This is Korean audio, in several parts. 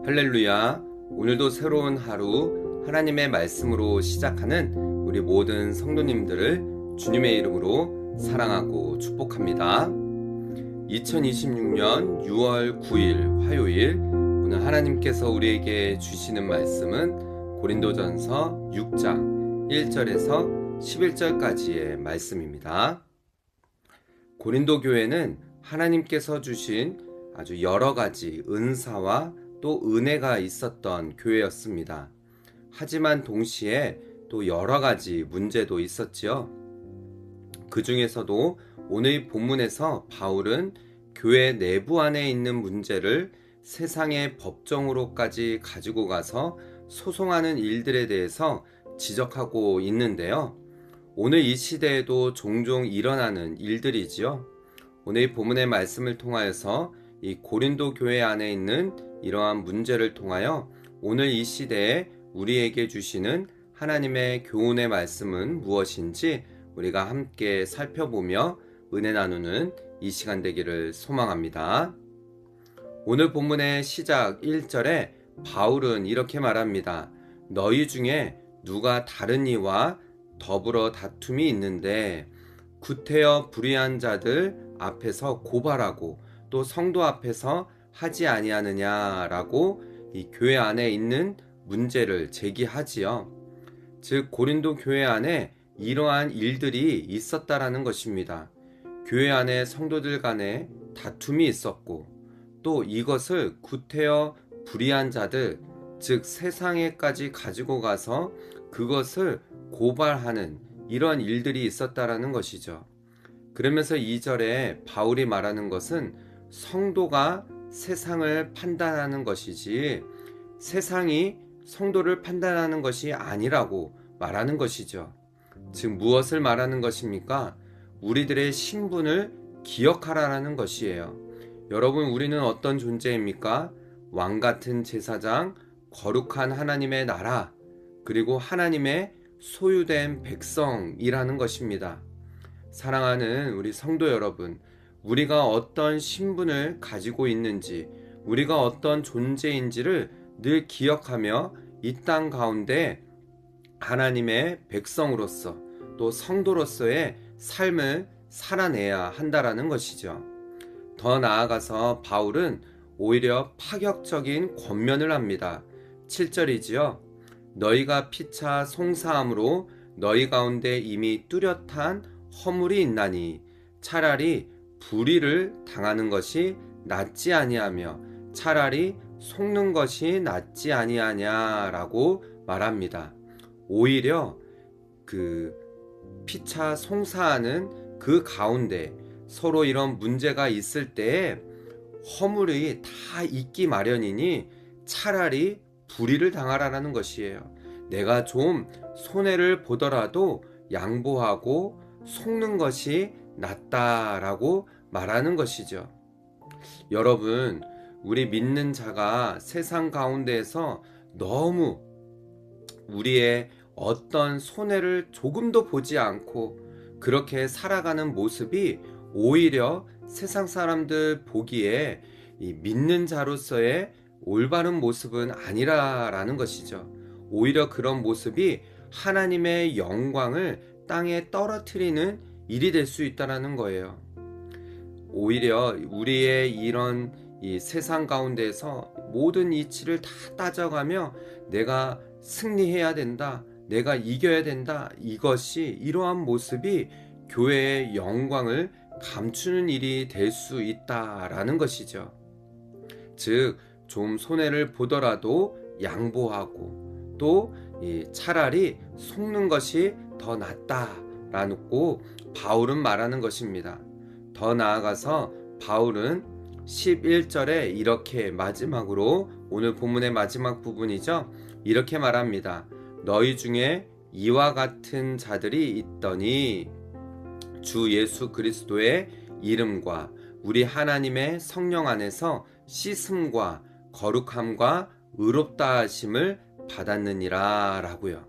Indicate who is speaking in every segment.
Speaker 1: 할렐루야. 오늘도 새로운 하루 하나님의 말씀으로 시작하는 우리 모든 성도님들을 주님의 이름으로 사랑하고 축복합니다. 2026년 6월 9일 화요일, 오늘 하나님께서 우리에게 주시는 말씀은 고린도전서 6장 1절에서 11절까지의 말씀입니다. 고린도 교회는 하나님께서 주신 아주 여러 가지 은사와 또 은혜가 있었던 교회였습니다. 하지만 동시에 또 여러 가지 문제도 있었지요. 그 중에서도 오늘 본문에서 바울은 교회 내부 안에 있는 문제를 세상의 법정으로까지 가지고 가서 소송하는 일들에 대해서 지적하고 있는데요. 오늘 이 시대에도 종종 일어나는 일들이지요. 오늘 본문의 말씀을 통하여서 이 고린도 교회 안에 있는 이러한 문제를 통하여 오늘 이 시대에 우리에게 주시는 하나님의 교훈의 말씀은 무엇인지 우리가 함께 살펴보며 은혜 나누는 이 시간 되기를 소망합니다. 오늘 본문의 시작 1절에 바울은 이렇게 말합니다. 너희 중에 누가 다른 이와 더불어 다툼이 있는데 구태여 불의한 자들 앞에서 고발하고 또 성도 앞에서 하지 아니하느냐라고 이 교회 안에 있는 문제를 제기하지요. 즉 고린도 교회 안에 이러한 일들이 있었다라는 것입니다. 교회 안에 성도들 간에 다툼이 있었고 또 이것을 구태여 불의한 자들, 즉 세상에까지 가지고 가서 그것을 고발하는 이런 일들이 있었다라는 것이죠. 그러면서 2절에 바울이 말하는 것은 성도가 세상을 판단하는 것이지 세상이 성도를 판단하는 것이 아니라고 말하는 것이죠. 즉 무엇을 말하는 것입니까? 우리들의 신분을 기억하라는 것이에요. 여러분, 우리는 어떤 존재입니까? 왕같은 제사장, 거룩한 하나님의 나라, 그리고 하나님의 소유된 백성이라는 것입니다. 사랑하는 우리 성도 여러분, 우리가 어떤 신분을 가지고 있는지, 우리가 어떤 존재인지를 늘 기억하며 이 땅 가운데 하나님의 백성으로서 또 성도로서의 삶을 살아내야 한다라는 것이죠. 더 나아가서 바울은 오히려 파격적인 권면을 합니다. 7절이지요. 너희가 피차 송사함으로 너희 가운데 이미 뚜렷한 허물이 있나니 차라리 불의를 당하는 것이 낫지 아니하며 차라리 속는 것이 낫지 아니하냐라고 말합니다. 오히려 그 피차 송사하는 그 가운데 서로 이런 문제가 있을 때에 허물이 다 있기 마련이니 차라리 불의를 당하라는 것이에요. 내가 좀 손해를 보더라도 양보하고 속는 것이 낫다라고 말하는 것이죠. 여러분, 우리 믿는 자가 세상 가운데에서 너무 우리의 어떤 손해를 조금도 보지 않고 그렇게 살아가는 모습이 오히려 세상 사람들 보기에 이 믿는 자로서의 올바른 모습은 아니라라는 것이죠. 오히려 그런 모습이 하나님의 영광을 땅에 떨어뜨리는 일이 될 수 있다는 거예요. 오히려 우리의 이런 이 세상 가운데서 모든 이치를 다 따져가며 내가 승리해야 된다, 내가 이겨야 된다, 이것이 이러한 모습이 교회의 영광을 감추는 일이 될 수 있다라는 것이죠. 즉 좀 손해를 보더라도 양보하고 또 차라리 속는 것이 더 낫다라고 바울은 말하는 것입니다. 더 나아가서 바울은 11절에 이렇게 마지막으로, 오늘 본문의 마지막 부분이죠. 이렇게 말합니다. 너희 중에 이와 같은 자들이 있더니 주 예수 그리스도의 이름과 우리 하나님의 성령 안에서 씻음과 거룩함과 의롭다 하심을 받았느니라 라고요.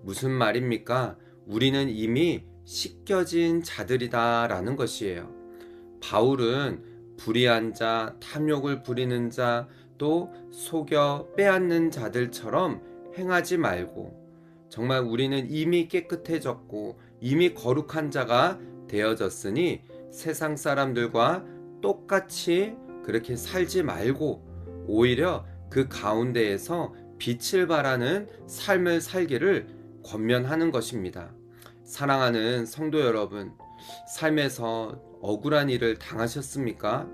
Speaker 1: 무슨 말입니까? 우리는 이미 씻겨진 자들이다 라는 것이에요. 바울은 불의한 자, 탐욕을 부리는 자, 또 또 속여 빼앗는 자들처럼 행하지 말고, 정말 우리는 이미 깨끗해졌고 이미 거룩한 자가 되어졌으니 세상 사람들과 똑같이 그렇게 살지 말고 오히려 그 가운데에서 빛을 발하는 삶을 살기를 권면하는 것입니다. 사랑하는 성도 여러분, 삶에서 억울한 일을 당하셨습니까?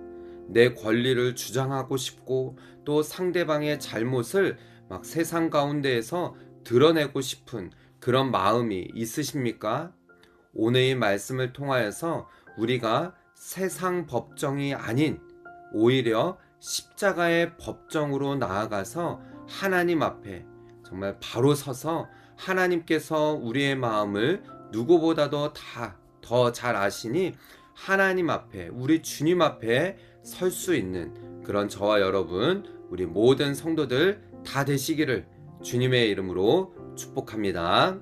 Speaker 1: 내 권리를 주장하고 싶고 또 상대방의 잘못을 막 세상 가운데에서 드러내고 싶은 그런 마음이 있으십니까? 오늘의 말씀을 통하여서 우리가 세상 법정이 아닌 오히려 십자가의 법정으로 나아가서 하나님 앞에 정말 바로 서서 하나님께서 우리의 마음을 누구보다도 더 잘 아시니 하나님 앞에, 우리 주님 앞에 설 수 있는 그런 저와 여러분, 우리 모든 성도들 다 되시기를 주님의 이름으로 축복합니다.